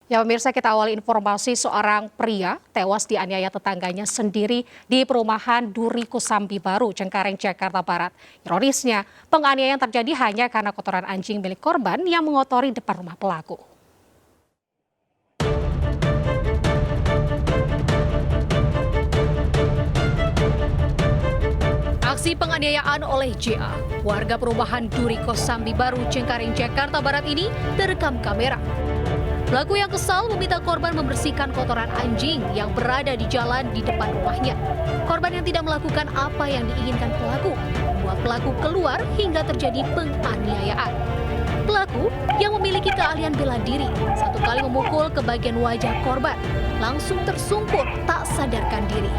Ya pemirsa, kita awali informasi seorang pria tewas dianiaya tetangganya sendiri di perumahan Duri Kosambi Baru, Cengkareng, Jakarta Barat. Ironisnya, penganiayaan terjadi hanya karena kotoran anjing milik korban yang mengotori depan rumah pelaku. Aksi penganiayaan oleh JA, warga perumahan Duri Kosambi Baru, Cengkareng, Jakarta Barat ini terekam kamera. Pelaku yang kesal meminta korban membersihkan kotoran anjing yang berada di jalan di depan rumahnya. Korban yang tidak melakukan apa yang diinginkan pelaku, membuat pelaku keluar hingga terjadi penganiayaan. Pelaku yang memiliki keahlian bela diri satu kali memukul ke bagian wajah korban, langsung tersungkur tak sadarkan diri.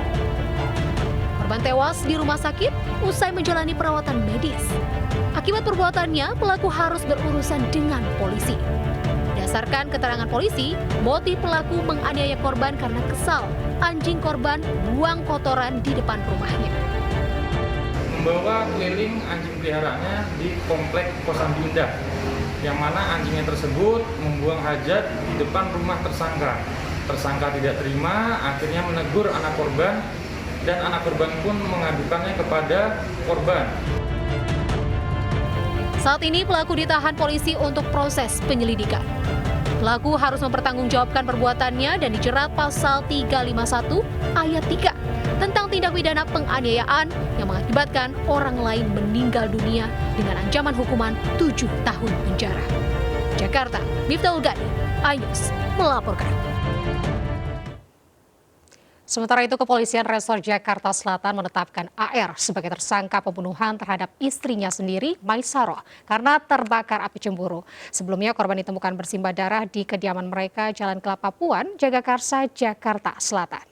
Korban tewas di rumah sakit usai menjalani perawatan medis. Akibat perbuatannya, pelaku harus berurusan dengan polisi. Berdasarkan keterangan polisi, motif pelaku menganiaya korban karena kesal anjing korban buang kotoran di depan rumahnya. Membawa keliling anjing peliharaannya di komplek Kosambi Indah, yang mana anjingnya tersebut membuang hajat di depan rumah tersangka. Tersangka tidak terima, akhirnya menegur anak korban, dan anak korban pun mengadukannya kepada korban. Saat ini pelaku ditahan polisi untuk proses penyelidikan. Pelaku harus mempertanggungjawabkan perbuatannya dan dijerat pasal 351 ayat 3 tentang tindak pidana penganiayaan yang mengakibatkan orang lain meninggal dunia dengan ancaman hukuman 7 tahun penjara. Jakarta, Miftahul Ghani, iNews melaporkan. Sementara itu, Kepolisian Resor Jakarta Selatan menetapkan AR sebagai tersangka pembunuhan terhadap istrinya sendiri, Maisaro, karena terbakar api cemburu. Sebelumnya, korban ditemukan bersimbah darah di kediaman mereka, Jalan Kelapa Puan, Jagakarsa, Jakarta Selatan.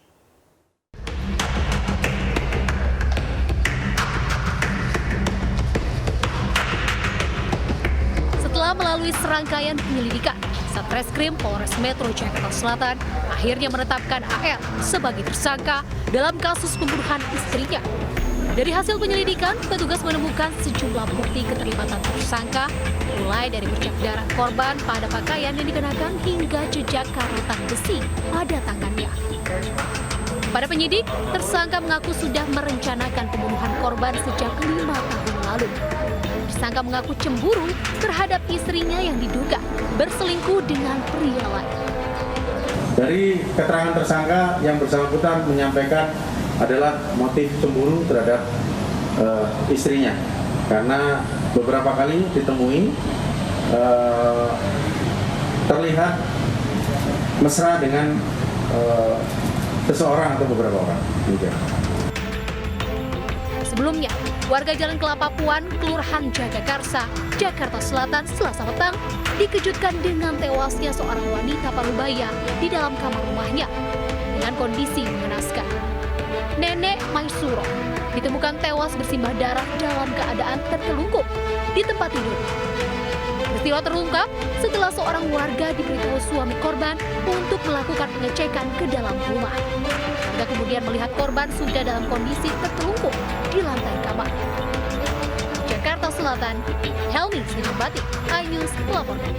Setelah melalui serangkaian penyelidikan, Satreskrim Polres Metro Jakarta Selatan akhirnya menetapkan AR sebagai tersangka dalam kasus pembunuhan istrinya. Dari hasil penyelidikan, petugas menemukan sejumlah bukti keterlibatan tersangka, mulai dari bercak darah korban pada pakaian yang dikenakan hingga jejak karatan besi pada tangannya. Pada penyidik, tersangka mengaku sudah merencanakan pembunuhan korban sejak 5 tahun lalu. Tersangka mengaku cemburu terhadap istrinya yang diduga berselingkuh dengan pria lain. Dari keterangan tersangka yang bersangkutan menyampaikan adalah motif cemburu terhadap istrinya, karena beberapa kali ditemui terlihat mesra dengan seseorang atau beberapa orang. Sebelumnya, warga Jalan Kelapa Puan, Kelurahan Jagakarsa, Jakarta Selatan, Selasa petang dikejutkan dengan tewasnya seorang wanita parubaya di dalam kamar rumahnya dengan kondisi mengenaskan. Nenek Maisuro ditemukan tewas bersimbah darah dalam keadaan tertelungkup di tempat tidur. Peristiwa terungkap setelah seorang warga diberitahu suami korban untuk melakukan pengecekan ke dalam rumah. Warga kemudian melihat korban sudah dalam kondisi tertelungkup di lantai kamar. Jakarta Selatan, Helmi Sinambati, iNews melaporkan.